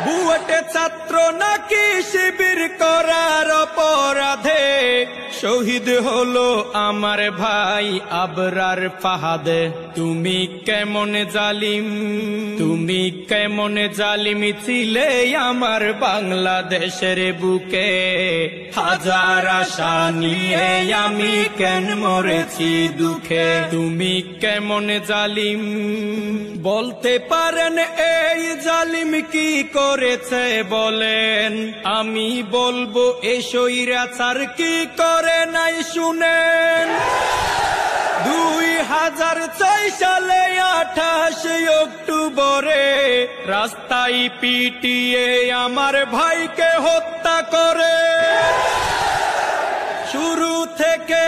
বুয়েটে ছাত্র নাকি শিবির করার অপরাধে শহীদ হলো আমার ভাই আবরার ফাহাদে। তুমি কেমন জালিম, তুমি কেমন জালিম ছিলে আমার বাংলাদেশের বুকে। হাজার আশা নিয়ে আমি কেন মরেছি দুঃখে। তুমি কেমন জালিম বলতে পারেন এই জালিম কি করেছে বলেন। আমি বলবো এই স্বৈরাচার কি করে নাই শুনেন। 2006 সালে 28 অক্টোবরে রাস্তায় পিটিয়ে আমার ভাইকে হত্যা করে। শুরু থেকে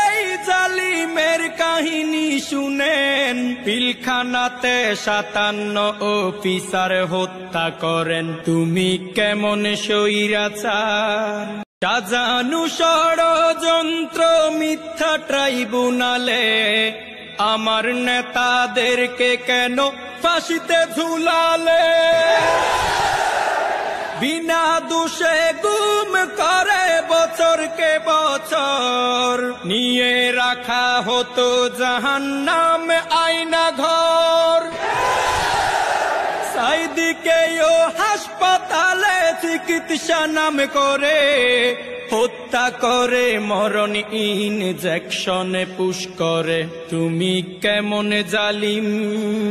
এই জালিমের কাহিনী শুনেন। পিলখানাতে 57 অফিসার হত্যা করেন। তুমি কেমন স্বৈরাচার সাজানো ষড়যন্ত্র মিথ্যা ট্রাইব্যুনালে আমার নেতাদেরকে কেন ফাঁসিতে ঝুলালে। বিনা দোষে গুম করে বছরকে বছর নিয়ে রাখা হতো জাহান্নাম আয়না ঘর। সাইদিকেও হাসপাতালে চিকিৎসা নাম করে হত্যা করে মরণ ইনজেকশনে পুশ করে। তুমি কেমন জালিম,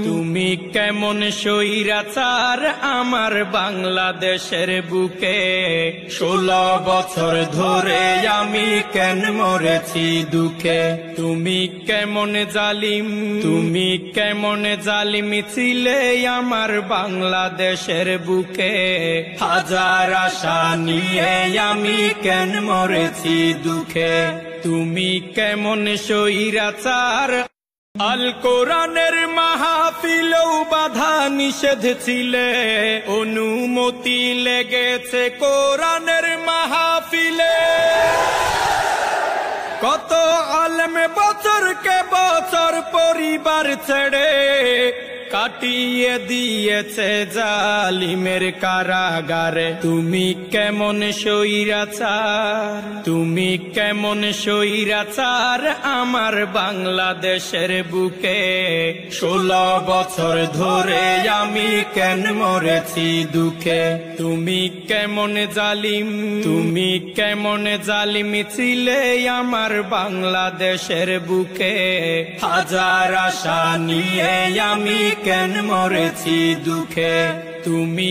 তুমি কেমন স্বৈরাচার আমার বাংলাদেশের বুকে। 16 বছর ধরে আমি কেন মরেছি দুঃখে। তুমি কেমন জালিম, তুমি কেমন জালিম ছিলে আমার বাংলাদেশের বুকে। হাজার আশা নিয়ে আমি কেন মরেছি দুঃখে। তুমি কেমন স্বৈরাচার আল কোরআনের মাহফিলেও বাধা নিষেধ ছিলে। অনুমতি লেগেছে কোরআনের মাহফিলে। কত আলেম বছরকে বছর পরিবার ছেড়ে কাটিয়ে দিয়েছে জালিমের কারাগারে। তুমি কেমন স্বৈরাচার, তুমি কেমন স্বৈরাচার আমার বাংলাদেশের বুকে। 16 বছর ধরে আমি কেন মরেছি দুঃখে। তুমি কেমন জালিম, তুমি কেমন জালিম ছিলে আমার বাংলাদেশের বুকে। হাজার আশা নিয়ে আমি কেন মরেছি দুঃখে। তুমি